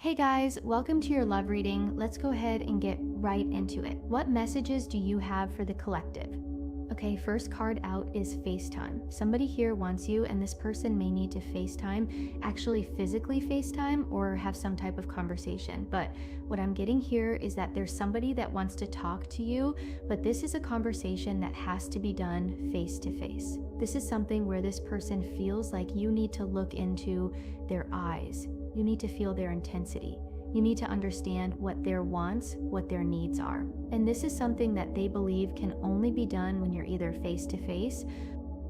Hey guys, welcome to your love reading. Let's go ahead and get right into it. What messages do you have for the collective? Okay, first card out is FaceTime. Somebody here wants you, and this person may need to FaceTime, actually physically FaceTime, or have some type of conversation. But what I'm getting here is that there's somebody that wants to talk to you, but this is a conversation that has to be done face to face. This is something where this person feels like you need to look into their eyes. You need to feel their intensity. You need to understand what their wants, what their needs are. And this is something that they believe can only be done when you're either face to face.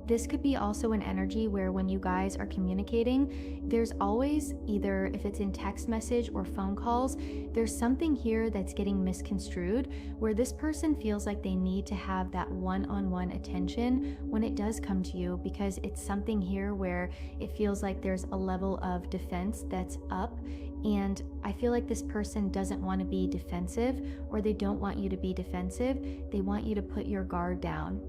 This could be also an energy where when you guys are communicating, there's always either, if it's in text message or phone calls, there's something here that's getting misconstrued where this person feels like they need to have that one-on-one attention when it does come to you, because it's something here where it feels like there's a level of defense that's up. And I feel like this person doesn't want to be defensive, or they don't want you to be defensive. They want you to put your guard down.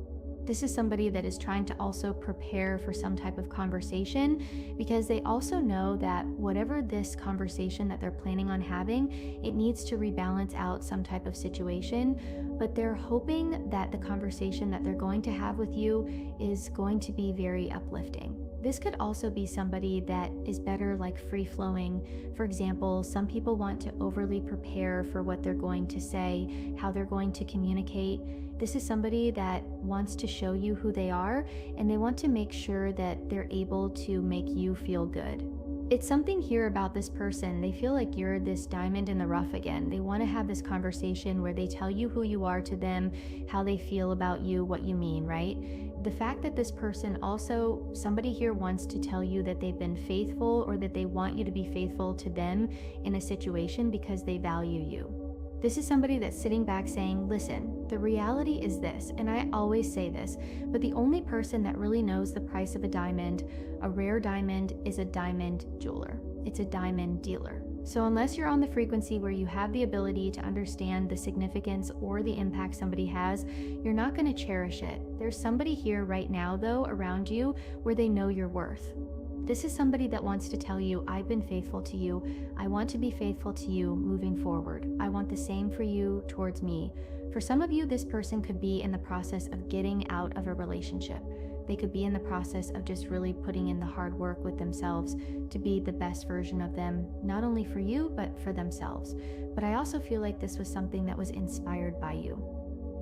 This is somebody that is trying to also prepare for some type of conversation, because they also know that whatever this conversation that they're planning on having, it needs to rebalance out some type of situation. But they're hoping that the conversation that they're going to have with you is going to be very uplifting. This could also be somebody that is better like free-flowing. For example, some people want to overly prepare for what they're going to say, how they're going to communicate. This is somebody that wants to show you who they are, and they want to make sure that they're able to make you feel good. It's something here about this person. They feel like you're this diamond in the rough again. They want to have this conversation where they tell you who you are to them, how they feel about you, what you mean, right? The fact that this person also, somebody here wants to tell you that they've been faithful, or that they want you to be faithful to them in a situation because they value you. This is somebody that's sitting back saying, listen, the reality is this, and I always say this, but the only person that really knows the price of a rare diamond, is a diamond jeweler. It's a diamond dealer. So unless you're on the frequency where you have the ability to understand the significance or the impact somebody has, you're not going to cherish it. There's somebody here right now, though, around you where they know your worth. This is somebody that wants to tell you, I've been faithful to you. I want to be faithful to you moving forward. I want the same for you towards me. For some of you, this person could be in the process of getting out of a relationship. They could be in the process of just really putting in the hard work with themselves to be the best version of them, not only for you, but for themselves. But I also feel like this was something that was inspired by you.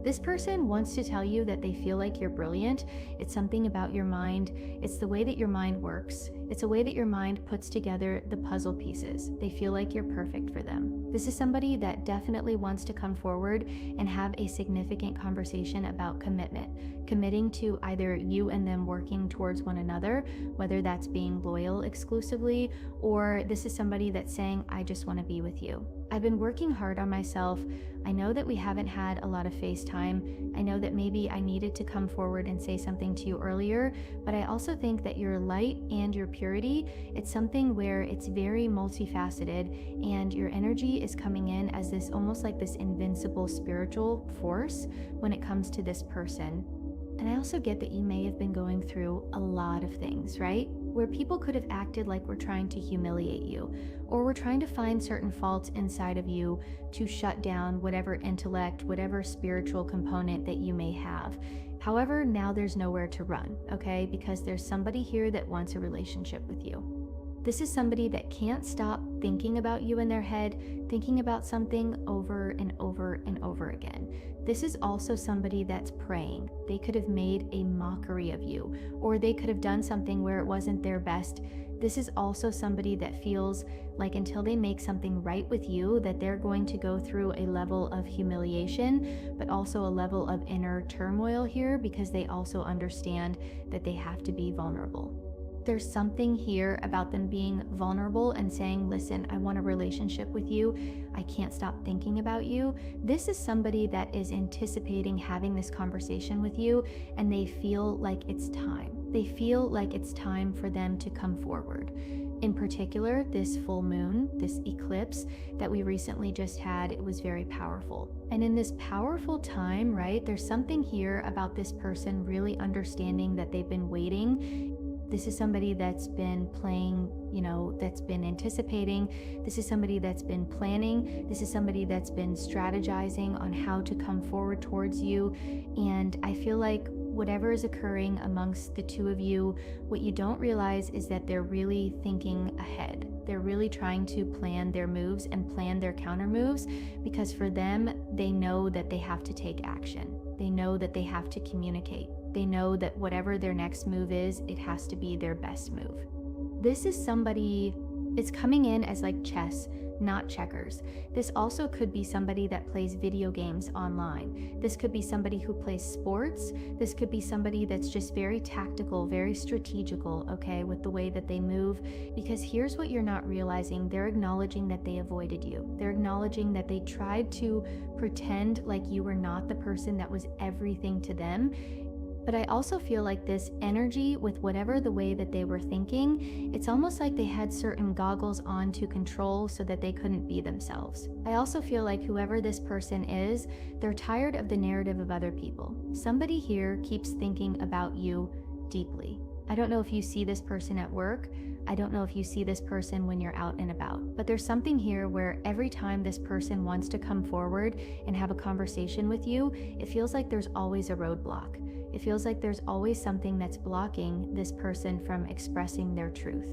This person wants to tell you that they feel like you're brilliant. It's something about your mind. It's the way that your mind works. It's a way that your mind puts together the puzzle pieces. They feel like you're perfect for them. This is somebody that definitely wants to come forward and have a significant conversation about commitment. Committing to either you and them working towards one another, whether that's being loyal exclusively, or this is somebody that's saying, I just want to be with you. I've been working hard on myself. I know that we haven't had a lot of FaceTime. I know that maybe I needed to come forward and say something to you earlier, but I also think that your light and your purity, it's something where it's very multifaceted, and your energy is coming in as this almost like this invincible spiritual force when it comes to this person. And I also get that you may have been going through a lot of things, right? Where people could have acted like we're trying to humiliate you, or we're trying to find certain faults inside of you to shut down whatever intellect, whatever spiritual component that you may have. However, now there's nowhere to run, okay? Because there's somebody here that wants a relationship with you. This is somebody that can't stop thinking about you in their head, thinking about something over and over and over again. This is also somebody that's praying. They could have made a mockery of you, or they could have done something where it wasn't their best. This is also somebody that feels like until they make something right with you, that they're going to go through a level of humiliation, but also a level of inner turmoil here, because they also understand that they have to be vulnerable. There's something here about them being vulnerable and saying, listen, I want a relationship with you. I can't stop thinking about you. This is somebody that is anticipating having this conversation with you, and they feel like it's time. They feel like it's time for them to come forward. In particular, this full moon, this eclipse that we recently just had, it was very powerful. And in this powerful time, right, there's something here about this person really understanding that they've been waiting This is somebody that's been playing, that's been anticipating. This is somebody that's been planning. This is somebody that's been strategizing on how to come forward towards you. And I feel like whatever is occurring amongst the two of you, what you don't realize is that they're really thinking ahead. They're really trying to plan their moves and plan their counter moves, because for them, they know that they have to take action. They know that they have to communicate. They know that whatever their next move is, it has to be their best move. This is somebody, it's coming in as like chess, not checkers. This also could be somebody that plays video games online. This could be somebody who plays sports. This could be somebody that's just very tactical, very strategical, okay, with the way that they move. Because here's what you're not realizing. They're acknowledging that they avoided you. They're acknowledging that they tried to pretend like you were not the person that was everything to them. But I also feel like this energy with whatever the way that they were thinking, it's almost like they had certain goggles on to control so that they couldn't be themselves. I also feel like whoever this person is, they're tired of the narrative of other people. Somebody here keeps thinking about you deeply. I don't know if you see this person at work. I don't know if you see this person when you're out and about, but there's something here where every time this person wants to come forward and have a conversation with you, it feels like there's always a roadblock. It feels like there's always something that's blocking this person from expressing their truth.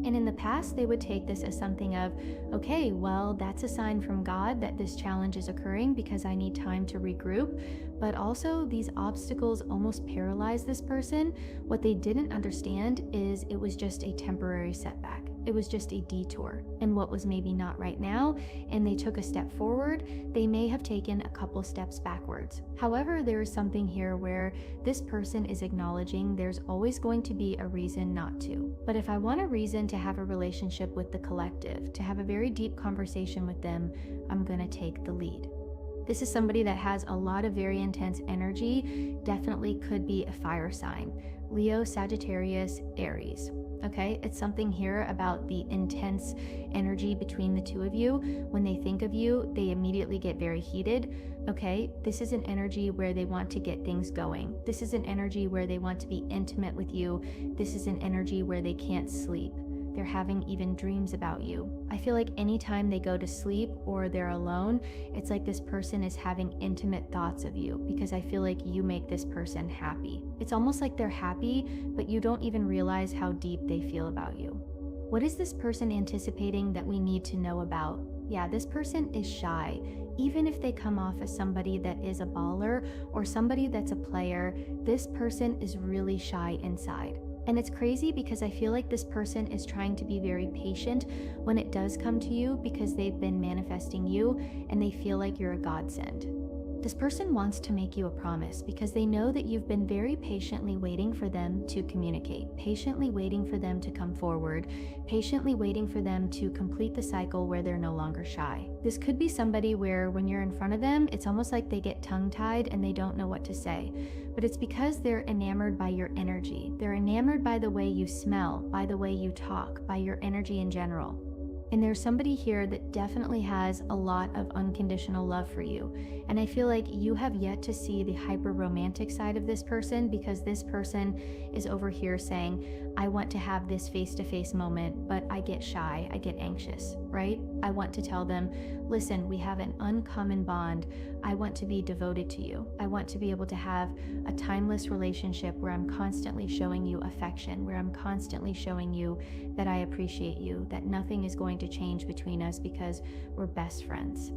And in the past, they would take this as something of, okay, well, that's a sign from God that this challenge is occurring because I need time to regroup. But also, these obstacles almost paralyze this person. What they didn't understand is it was just a temporary setback. It was just a detour and what was maybe not right now, and they took a step forward, they may have taken a couple steps backwards. However, there is something here where this person is acknowledging there's always going to be a reason not to. But if I want a reason to have a relationship with the collective, to have a very deep conversation with them, I'm going to take the lead. This is somebody that has a lot of very intense energy, definitely could be a fire sign. Leo, Sagittarius, Aries. Okay, it's something here about the intense energy between the two of you. When they think of you, they immediately get very heated. Okay, this is an energy where they want to get things going. This is an energy where they want to be intimate with you. This is an energy where they can't sleep. They're having even dreams about you. I feel like anytime they go to sleep or they're alone, it's like this person is having intimate thoughts of you because I feel like you make this person happy. It's almost like they're happy, but you don't even realize how deep they feel about you. What is this person anticipating that we need to know about? Yeah, this person is shy. Even if they come off as somebody that is a baller or somebody that's a player, this person is really shy inside. And it's crazy because I feel like this person is trying to be very patient when it does come to you because they've been manifesting you and they feel like you're a godsend. This person wants to make you a promise because they know that you've been very patiently waiting for them to communicate, patiently waiting for them to come forward, patiently waiting for them to complete the cycle where they're no longer shy. This could be somebody where when you're in front of them, it's almost like they get tongue-tied and they don't know what to say. But it's because they're enamored by your energy. They're enamored by the way you smell, by the way you talk, by your energy in general. And there's somebody here that definitely has a lot of unconditional love for you. And I feel like you have yet to see the hyper romantic side of this person because this person is over here saying, I want to have this face-to-face moment, but I get shy, I get anxious, right? I want to tell them, listen, we have an uncommon bond. I want to be devoted to you. I want to be able to have a timeless relationship where I'm constantly showing you affection, where I'm constantly showing you that I appreciate you, that nothing is going to change between us because we're best friends.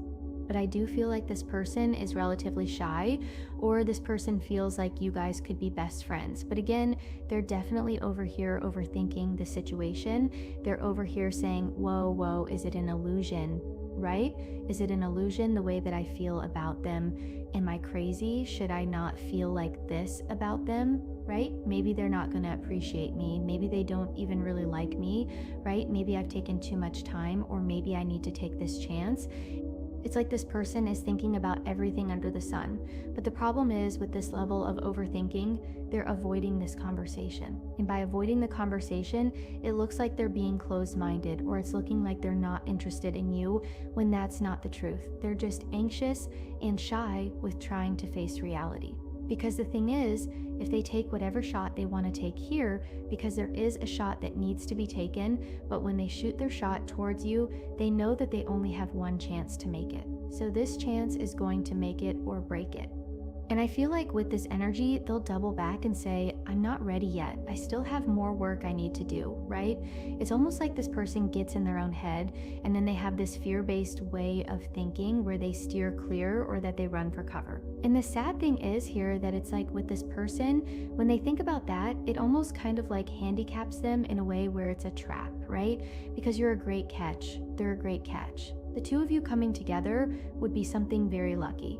But I do feel like this person is relatively shy, or this person feels like you guys could be best friends. But again, they're definitely over here overthinking the situation. They're over here saying, whoa, is it an illusion, right? Is it an illusion the way that I feel about them? Am I crazy? Should I not feel like this about them? Right? Maybe they're not going to appreciate me. Maybe they don't even really like me, right? Maybe I've taken too much time, or maybe I need to take this chance. It's like this person is thinking about everything under the sun. But the problem is with this level of overthinking, they're avoiding this conversation. And by avoiding the conversation, it looks like they're being closed-minded, or it's looking like they're not interested in you when that's not the truth. They're just anxious and shy with trying to face reality. Because the thing is, if they take whatever shot they want to take here, because there is a shot that needs to be taken, but when they shoot their shot towards you, they know that they only have one chance to make it. So this chance is going to make it or break it. And I feel like with this energy, they'll double back and say, I'm not ready yet. I still have more work I need to do, right? It's almost like this person gets in their own head and then they have this fear-based way of thinking where they steer clear or that they run for cover. And the sad thing is here that it's like with this person, when they think about that, it almost kind of like handicaps them in a way where it's a trap, right? Because you're a great catch. They're a great catch. The two of you coming together would be something very lucky.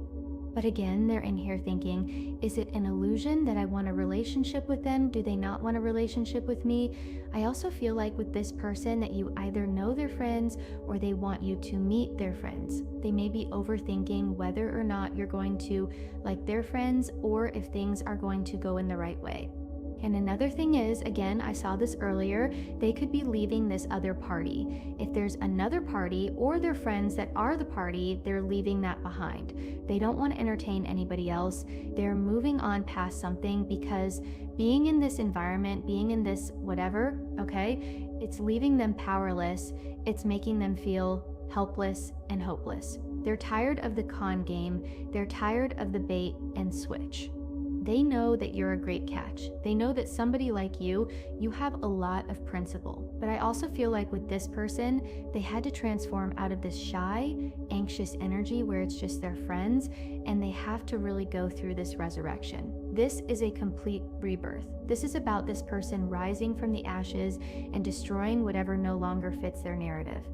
But again, they're in here thinking, is it an illusion that I want a relationship with them? Do they not want a relationship with me? I also feel like with this person that you either know their friends or they want you to meet their friends. They may be overthinking whether or not you're going to like their friends or if things are going to go in the right way. And another thing is, again, I saw this earlier, they could be leaving this other party. If there's another party or their friends that are the party, they're leaving that behind. They don't want to entertain anybody else. They're moving on past something because being in this environment, being in this whatever, okay, it's leaving them powerless. It's making them feel helpless and hopeless. They're tired of the con game. They're tired of the bait and switch. They know that you're a great catch. They know that somebody like you have a lot of principle. But I also feel like with this person, they had to transform out of this shy, anxious energy where it's just their friends, and they have to really go through this resurrection. This is a complete rebirth. This is about this person rising from the ashes and destroying whatever no longer fits their narrative.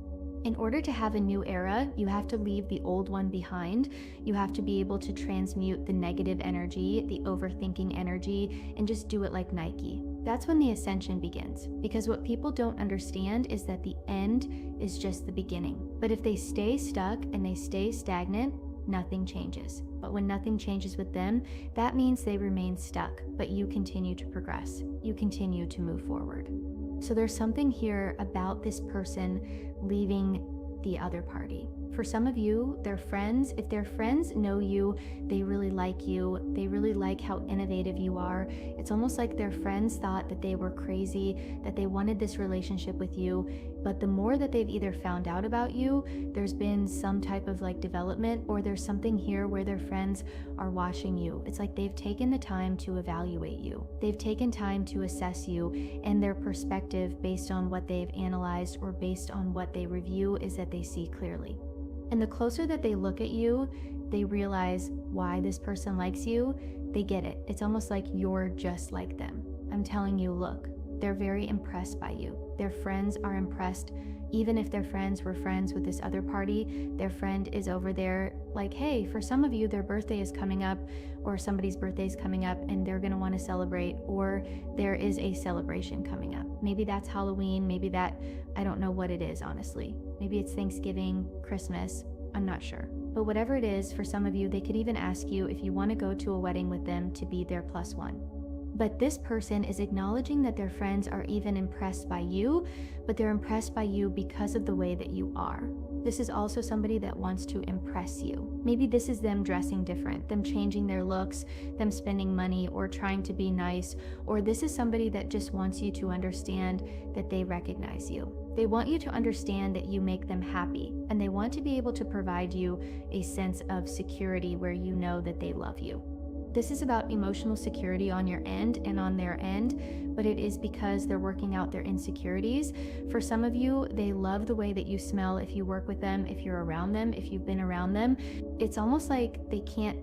In order to have a new era, you have to leave the old one behind. You have to be able to transmute the negative energy, the overthinking energy, and just do it like Nike. That's when the ascension begins. Because what people don't understand is that the end is just the beginning. But if they stay stuck and they stay stagnant, nothing changes. But when nothing changes with them, that means they remain stuck, but you continue to progress. You continue to move forward. So there's something here about this person leaving the other party. For some of you, their friends, if their friends know you, they really like you, they really like how innovative you are. It's almost like their friends thought that they were crazy, that they wanted this relationship with you. But the more that they've either found out about you, there's been some type of like development, or there's something here where their friends are watching you. It's like they've taken the time to evaluate you. They've taken time to assess you, and their perspective based on what they've analyzed or based on what they review is that they see clearly. And the closer that they look at you, they realize why this person likes you. They get it. It's almost like you're just like them. I'm telling you, look, they're very impressed by you. Their friends are impressed. Even if their friends were friends with this other party, their friend is over there like, hey, for some of you, their birthday is coming up, or somebody's birthday is coming up and they're going to want to celebrate, or there is a celebration coming up. Maybe that's Halloween. Maybe that, I don't know what it is, honestly. Maybe it's Thanksgiving, Christmas. I'm not sure. But whatever it is, for some of you, they could even ask you if you want to go to a wedding with them to be their +1. But this person is acknowledging that their friends are even impressed by you, but they're impressed by you because of the way that you are. This is also somebody that wants to impress you. Maybe this is them dressing different, them changing their looks, them spending money or trying to be nice, or this is somebody that just wants you to understand that they recognize you. They want you to understand that you make them happy, and they want to be able to provide you a sense of security where you know that they love you. This is about emotional security on your end and on their end, but it is because they're working out their insecurities. For some of you, they love the way that you smell if you work with them, if you're around them, if you've been around them. It's almost like they can't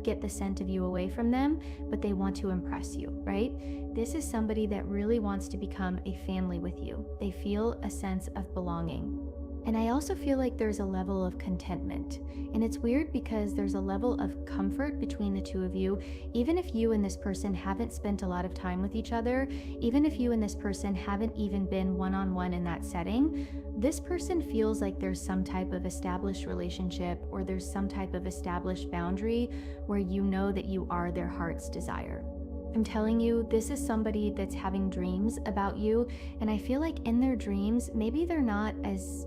get the scent of you away from them, but they want to impress you, right? This is somebody that really wants to become a family with you. They feel a sense of belonging. And I also feel like there's a level of contentment. And it's weird because there's a level of comfort between the two of you. Even if you and this person haven't spent a lot of time with each other, even if you and this person haven't even been one-on-one in that setting, this person feels like there's some type of established relationship, or there's some type of established boundary where you know that you are their heart's desire. I'm telling you, this is somebody that's having dreams about you, and I feel like in their dreams, maybe they're not as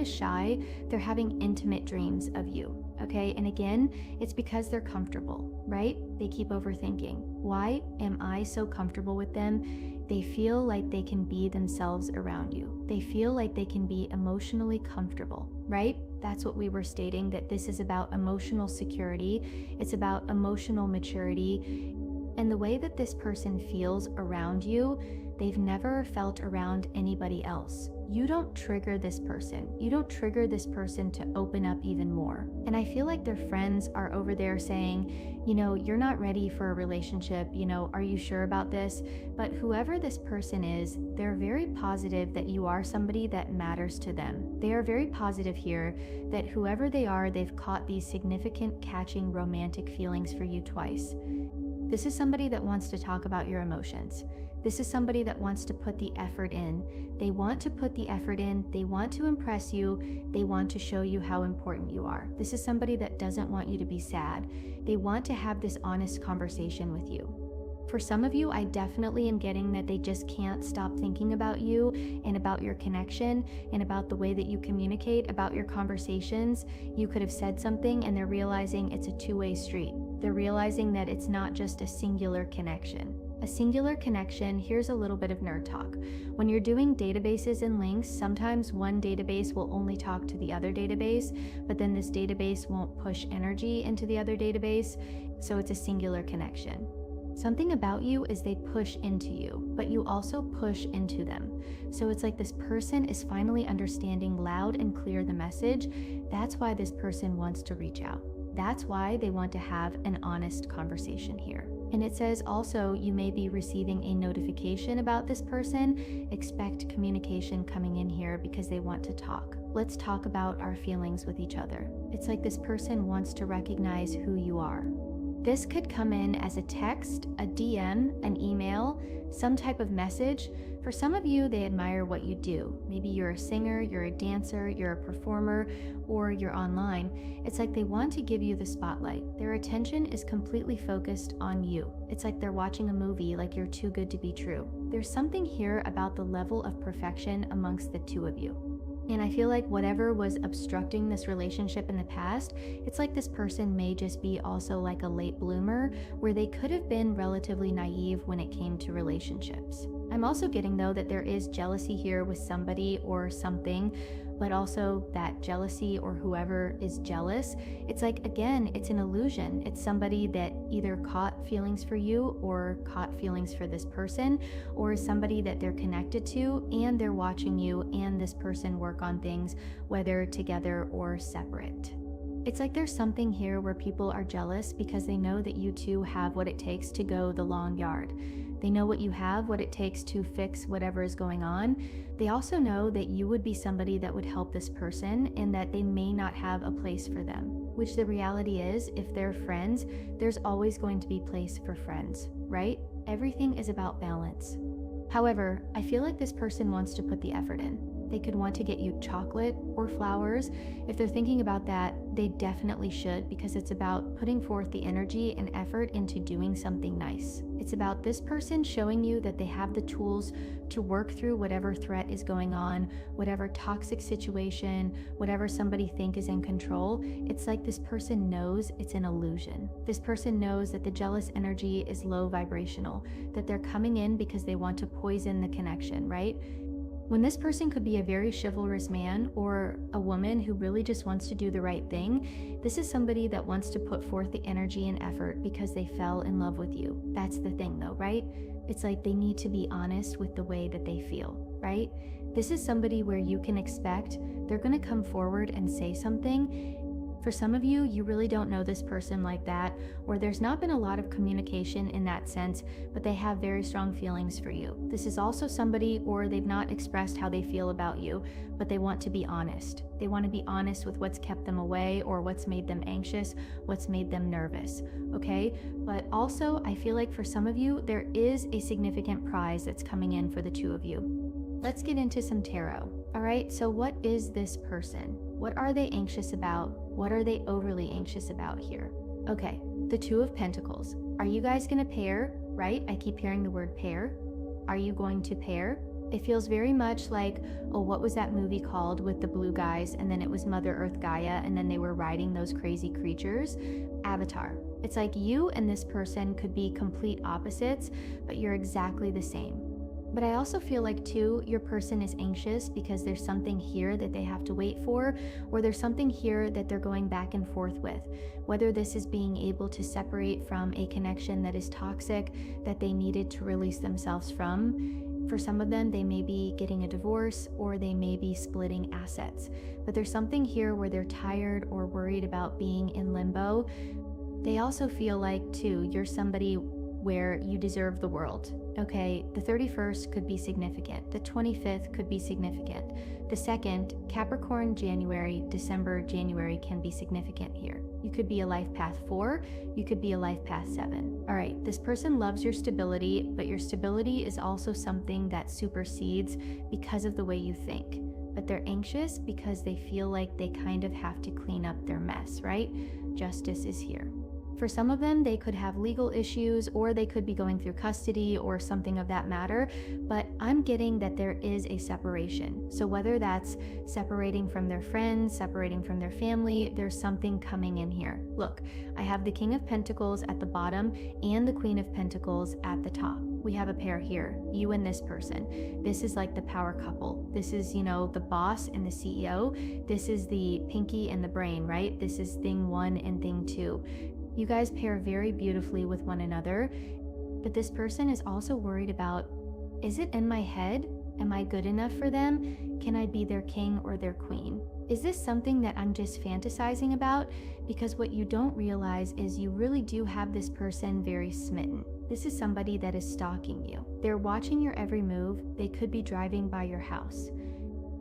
shy, they're having intimate dreams of you. Okay, and again, it's because they're comfortable, right? They keep overthinking. Why am I so comfortable with them? They feel like they can be themselves around you. They feel like they can be emotionally comfortable, right? That's what we were stating, that this is about emotional security. It's about emotional maturity. And the way that this person feels around you, they've never felt around anybody else. You don't trigger this person. You don't trigger this person to open up even more. And I feel like their friends are over there saying, you know, you're not ready for a relationship. You know, are you sure about this? But whoever this person is, they're very positive that you are somebody that matters to them. They are very positive here that whoever they are, they've caught these significant catching romantic feelings for you twice. This is somebody that wants to talk about your emotions. This is somebody that wants to put the effort in. They want to put the effort in. They want to impress you. They want to show you how important you are. This is somebody that doesn't want you to be sad. They want to have this honest conversation with you. For some of you, I definitely am getting that they just can't stop thinking about you and about your connection and about the way that you communicate, about your conversations. You could have said something and they're realizing it's a two-way street. They're realizing that it's not just a singular connection. A singular connection, here's a little bit of nerd talk. When you're doing databases and links, sometimes one database will only talk to the other database, but then this database won't push energy into the other database, so it's a singular connection. Something about you is they push into you, but you also push into them. So it's like this person is finally understanding loud and clear the message. That's why this person wants to reach out. That's why they want to have an honest conversation here. And it says also you may be receiving a notification about this person. Expect communication coming in here because they want to talk. Let's talk about our feelings with each other. It's like this person wants to recognize who you are. This could come in as a text, a DM, an email, some type of message. For some of you, they admire what you do. Maybe you're a singer, you're a dancer, you're a performer, or you're online. It's like they want to give you the spotlight. Their attention is completely focused on you. It's like they're watching a movie, like you're too good to be true. There's something here about the level of perfection amongst the two of you. And I feel like whatever was obstructing this relationship in the past, it's like this person may just be also like a late bloomer where they could have been relatively naive when it came to relationships. I'm also getting though that there is jealousy here with somebody or something, but also that jealousy or whoever is jealous, it's like, again, it's an illusion. It's somebody that either caught feelings for you or caught feelings for this person, or somebody that they're connected to and they're watching you and this person work on things, whether together or separate. It's like there's something here where people are jealous because they know that you two have what it takes to go the long yard. They know what you have, what it takes to fix whatever is going on. They also know that you would be somebody that would help this person and that they may not have a place for them, which the reality is, if they're friends, there's always going to be place for friends, right? Everything is about balance. However, I feel like this person wants to put the effort in. They could want to get you chocolate or flowers. If they're thinking about that, they definitely should, because it's about putting forth the energy and effort into doing something nice. It's about this person showing you that they have the tools to work through whatever threat is going on, whatever toxic situation, whatever somebody think is in control. It's like this person knows it's an illusion. This person knows that the jealous energy is low vibrational, that they're coming in because they want to poison the connection, right? When this person could be a very chivalrous man or a woman who really just wants to do the right thing, this is somebody that wants to put forth the energy and effort because they fell in love with you. That's the thing though, right? It's like they need to be honest with the way that they feel, right? This is somebody where you can expect they're going to come forward and say something. For some of you, you really don't know this person like that, or there's not been a lot of communication in that sense, but they have very strong feelings for you. This is also somebody, or they've not expressed how they feel about you, but they want to be honest. They want to be honest with what's kept them away or what's made them anxious, what's made them nervous, okay? But also, I feel like for some of you, there is a significant prize that's coming in for the two of you. Let's get into some tarot. All right, so what is this person? What are they anxious about? What are they overly anxious about here? Okay, the Two of Pentacles. Are you guys gonna pair, right? I keep hearing the word pair. Are you going to pair? It feels very much like, oh, what was that movie called with the blue guys? And then it was Mother Earth Gaia, and then they were riding those crazy creatures. Avatar. It's like you and this person could be complete opposites, but you're exactly the same. But I also feel like, too, your person is anxious because there's something here that they have to wait for, or there's something here that they're going back and forth with. Whether this is being able to separate from a connection that is toxic, that they needed to release themselves from. For some of them, they may be getting a divorce, or they may be splitting assets. But there's something here where they're tired or worried about being in limbo. They also feel like, too, you're somebody where you deserve the world. Okay, the 31st could be significant. The 25th could be significant. The 2nd, Capricorn, January, December, January can be significant here. You could be a life path 4, you could be a life path 7. All right, this person loves your stability, but your stability is also something that supersedes because of the way you think. But they're anxious because they feel like they kind of have to clean up their mess, right? Justice is here. For some of them, they could have legal issues, or they could be going through custody or something of that matter, but I'm getting that there is a separation. So whether that's separating from their friends, separating from their family, there's something coming in here. Look, I have the King of Pentacles at the bottom and the Queen of Pentacles at the top. We have a pair here, you and this person. This is like the power couple. This is, the boss and the CEO. This is the pinky and the brain, right? This is thing 1 and thing 2. You guys pair very beautifully with one another, but this person is also worried about, is it in my head? Am I good enough for them? Can I be their king or their queen? Is this something that I'm just fantasizing about? Because what you don't realize is you really do have this person very smitten. This is somebody that is stalking you. They're watching your every move. They could be driving by your house.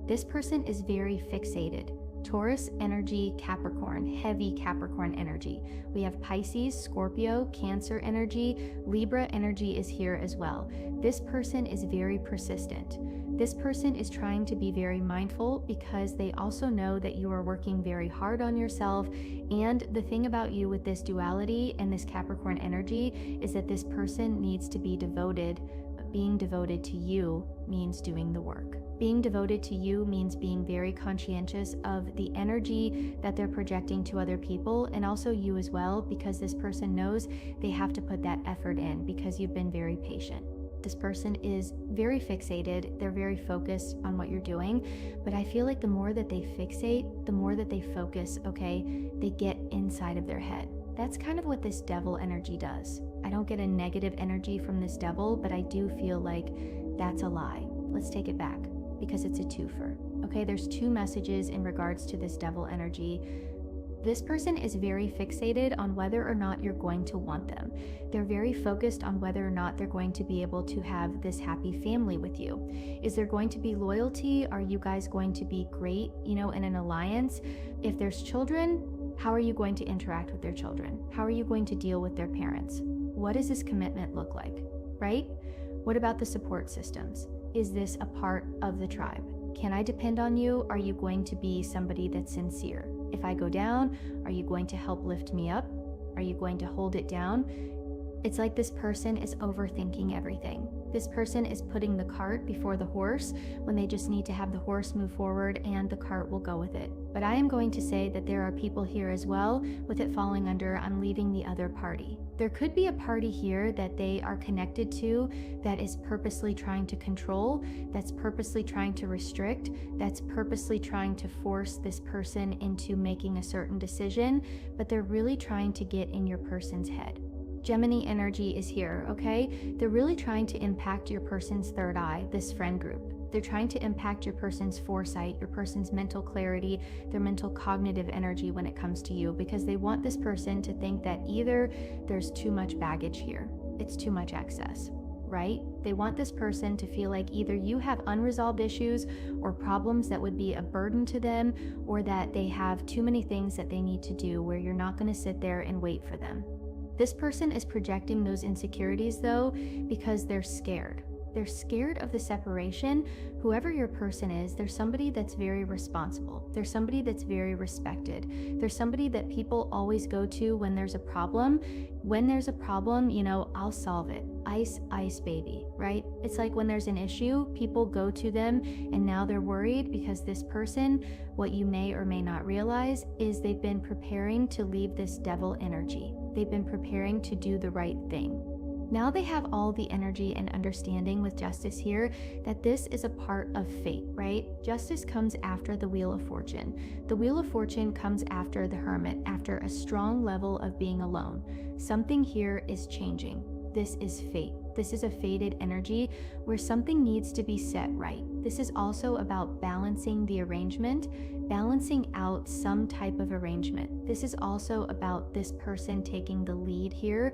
This person is very fixated. Taurus energy, Capricorn, heavy Capricorn energy. We have Pisces, Scorpio, Cancer energy, Libra energy is here as well. This person is very persistent. This person is trying to be very mindful because they also know that you are working very hard on yourself. And the thing about you with this duality and this Capricorn energy is that this person needs to be devoted, but being devoted to you means doing the work. Being devoted to you means being very conscientious of the energy that they're projecting to other people, and also you as well, because this person knows they have to put that effort in because you've been very patient. This person is very fixated. They're very focused on what you're doing, but I feel like the more that they fixate, the more that they focus, okay, they get inside of their head. That's kind of what this devil energy does. I don't get a negative energy from this devil, but I do feel like that's a lie. Let's take it back, because it's a twofer. Okay, there's 2 messages in regards to this devil energy. This person is very fixated on whether or not you're going to want them. They're very focused on whether or not they're going to be able to have this happy family with you. Is there going to be loyalty? Are you guys going to be great, in an alliance? If there's children, how are you going to interact with their children? How are you going to deal with their parents? What does this commitment look like, right? What about the support systems? Is this a part of the tribe? Can I depend on you? Are you going to be somebody that's sincere? If I go down, are you going to help lift me up? Are you going to hold it down? It's like this person is overthinking everything. This person is putting the cart before the horse when they just need to have the horse move forward and the cart will go with it. But I am going to say that there are people here as well with it falling under I'm leaving the other party. There could be a party here that they are connected to that is purposely trying to control, that's purposely trying to restrict, that's purposely trying to force this person into making a certain decision, but they're really trying to get in your person's head. Gemini energy is here, okay? They're really trying to impact your person's third eye, this friend group. They're trying to impact your person's foresight, your person's mental clarity, their mental cognitive energy when it comes to you, because they want this person to think that either there's too much baggage here, it's too much excess, right? They want this person to feel like either you have unresolved issues or problems that would be a burden to them, or that they have too many things that they need to do where you're not going to sit there and wait for them. This person is projecting those insecurities though because they're scared. They're scared of the separation. Whoever your person is, they're somebody that's very responsible. They're somebody that's very respected. They're somebody that people always go to when there's a problem. When there's a problem, I'll solve it. Ice, ice, baby, right? It's like when there's an issue, people go to them, and now they're worried because this person, what you may or may not realize, is they've been preparing to leave this devil energy. They've been preparing to do the right thing. Now they have all the energy and understanding with justice here that this is a part of fate, right? Justice comes after the Wheel of Fortune. The Wheel of Fortune comes after the Hermit, after a strong level of being alone. Something here is changing. This is fate. This is a fated energy where something needs to be set right. This is also about balancing the arrangement, balancing out some type of arrangement. This is also about this person taking the lead here,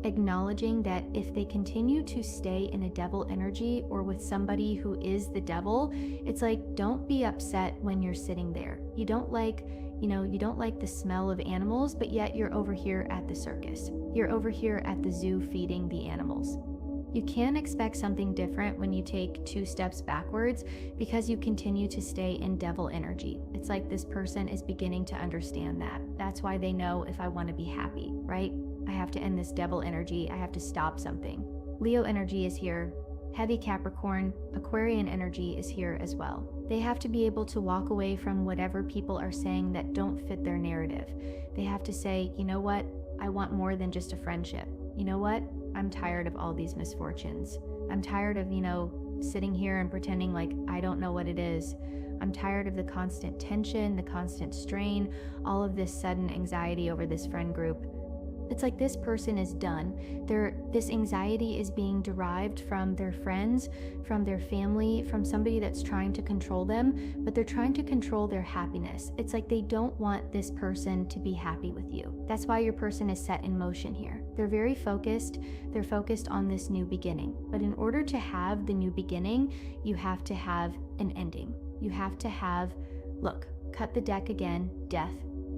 acknowledging that if they continue to stay in a devil energy or with somebody who is the devil, it's like, don't be upset when you're sitting there. You don't like the smell of animals, but yet you're over here at the circus. You're over here at the zoo feeding the animals. You can't expect something different when you take 2 steps backwards because you continue to stay in devil energy. It's like this person is beginning to understand that. That's why they know, if I want to be happy, right? I have to end this devil energy. I have to stop something. Leo energy is here. Heavy Capricorn, Aquarian energy is here as well. They have to be able to walk away from whatever people are saying that don't fit their narrative. They have to say, you know what? I want more than just a friendship. You know what? I'm tired of all these misfortunes. I'm tired of, sitting here and pretending like I don't know what it is. I'm tired of the constant tension, the constant strain, all of this sudden anxiety over this friend group. It's like this person is done. This anxiety is being derived from their friends, from their family, from somebody that's trying to control them, but they're trying to control their happiness. It's like they don't want this person to be happy with you. That's why your person is set in motion here. They're very focused. They're focused on this new beginning. But in order to have the new beginning, you have to have an ending. You have to have, cut the deck again, death.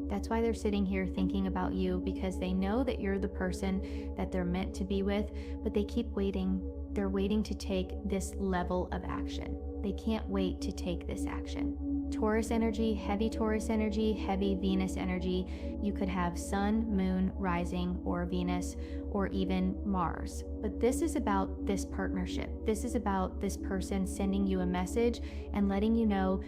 That's why they're sitting here thinking about you, because they know that you're the person that they're meant to be with, but they keep waiting. They're waiting to take this level of action. They can't wait to take this action. Taurus energy, heavy Venus energy. You could have Sun, Moon, Rising, or Venus, or even Mars. But this is about this partnership. This is about this person sending you a message and letting you know.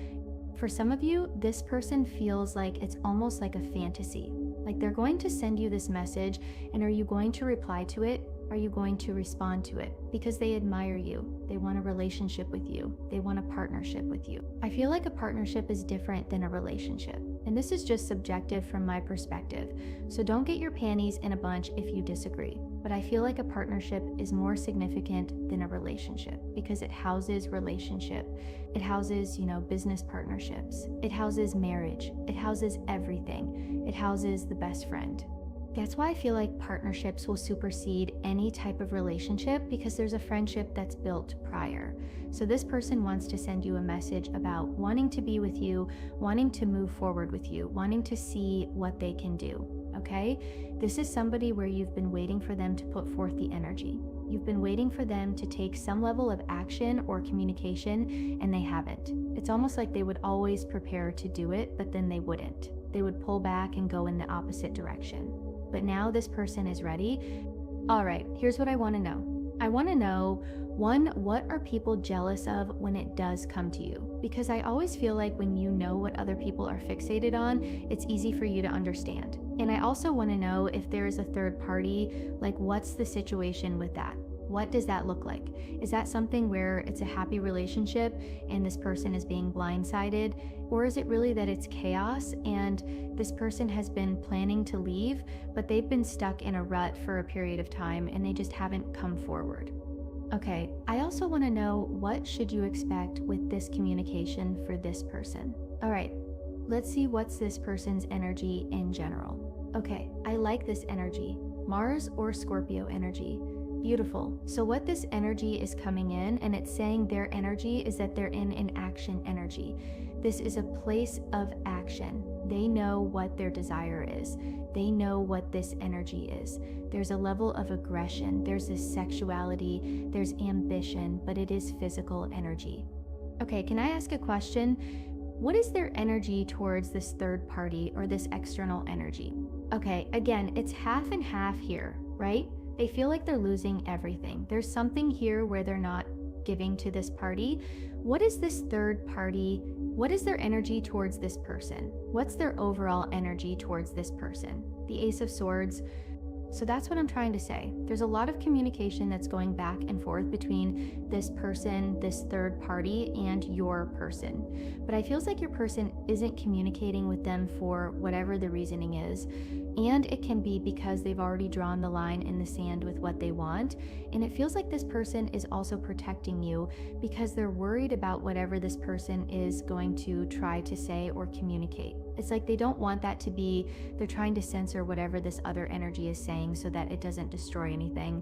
For some of you, this person feels like it's almost like a fantasy. Like they're going to send you this message, and are you going to reply to it? Are you going to respond to it? Because they admire you. They want a relationship with you. They want a partnership with you. I feel like a partnership is different than a relationship. And this is just subjective from my perspective. So don't get your panties in a bunch if you disagree. But I feel like a partnership is more significant than a relationship because it houses relationship. It houses, business partnerships. It houses marriage. It houses everything. It houses the best friend. That's why I feel like partnerships will supersede any type of relationship, because there's a friendship that's built prior. So this person wants to send you a message about wanting to be with you, wanting to move forward with you, wanting to see what they can do, okay? This is somebody where you've been waiting for them to put forth the energy. You've been waiting for them to take some level of action or communication, and they haven't. It's almost like they would always prepare to do it, but then they wouldn't. They would pull back and go in the opposite direction. But now this person is ready. All right, here's what I want to know. I want to know, 1, what are people jealous of when it does come to you? Because I always feel like when you know what other people are fixated on, it's easy for you to understand. And I also want to know if there is a third party, like what's the situation with that? What does that look like? Is that something where it's a happy relationship and this person is being blindsided? Or is it really that it's chaos and this person has been planning to leave, but they've been stuck in a rut for a period of time and they just haven't come forward? Okay, I also want to know, what should you expect with this communication for this person? All right, let's see what's this person's energy in general. Okay, I like this energy. Mars or Scorpio energy. Beautiful. So what this energy is coming in, and it's saying their energy is that they're in an action energy. This is a place of action. They know what their desire is. They know what this energy is. There's a level of aggression, there's this sexuality, there's ambition, but it is physical energy. Okay, can I ask a question? What is their energy towards this third party or this external energy? Okay, again, it's half and half here, right? They feel like they're losing everything. There's something here where they're not giving to this party. What is this third party? What is their energy towards this person? What's their overall energy towards this person? The Ace of Swords. So that's what I'm trying to say. There's a lot of communication that's going back and forth between this person, this third party, and your person. But I feels like your person isn't communicating with them for whatever the reasoning is. And it can be because they've already drawn the line in the sand with what they want. And it feels like this person is also protecting you because they're worried about whatever this person is going to try to say or communicate. It's like they don't want that to be, they're trying to censor whatever this other energy is saying so that it doesn't destroy anything.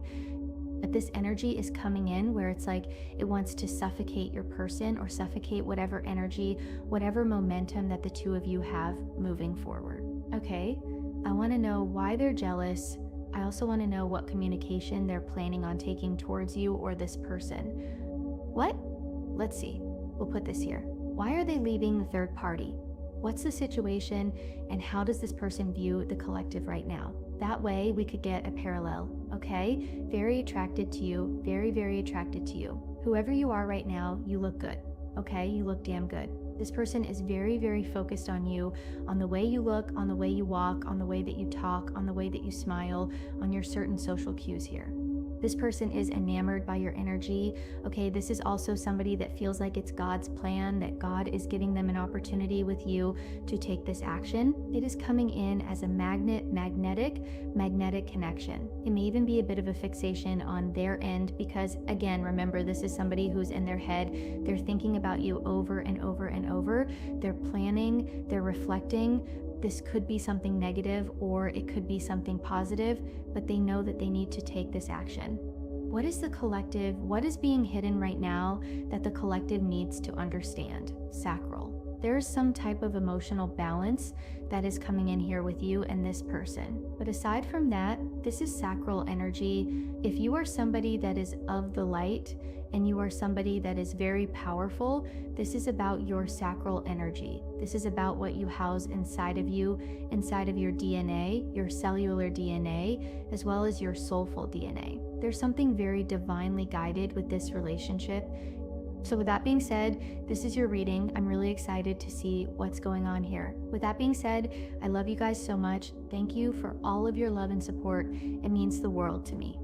But this energy is coming in where it's like it wants to suffocate your person or suffocate whatever energy, whatever momentum that the two of you have moving forward. Okay, I want to know why they're jealous. I also want to know what communication they're planning on taking towards you or this person. What? Let's see. We'll put this here. Why are they leaving the third party? What's the situation and how does this person view the collective right now? That way we could get a parallel, okay? Very attracted to you, very, very attracted to you. Whoever you are right now, you look good, okay? You look damn good. This person is very, very focused on you, on the way you look, on the way you walk, on the way that you talk, on the way that you smile, on your certain social cues here. This person is enamored by your energy. Okay, this is also somebody that feels like it's God's plan, that God is giving them an opportunity with you to take this action. It is coming in as a magnetic connection. It may even be a bit of a fixation on their end because, again, remember, this is somebody who's in their head. They're thinking about you over and over and over. They're planning, they're reflecting. This could be something negative or it could be something positive, but they know that they need to take this action. What is the collective? What is being hidden right now that the collective needs to understand? Sacral. There's some type of emotional balance that is coming in here with you and this person. But aside from that, this is sacral energy. If you are somebody that is of the light and you are somebody that is very powerful, this is about your sacral energy. This is about what you house inside of you, inside of your DNA, your cellular DNA, as well as your soulful DNA. There's something very divinely guided with this relationship. So with that being said, this is your reading. I'm really excited to see what's going on here. With that being said, I love you guys so much. Thank you for all of your love and support. It means the world to me.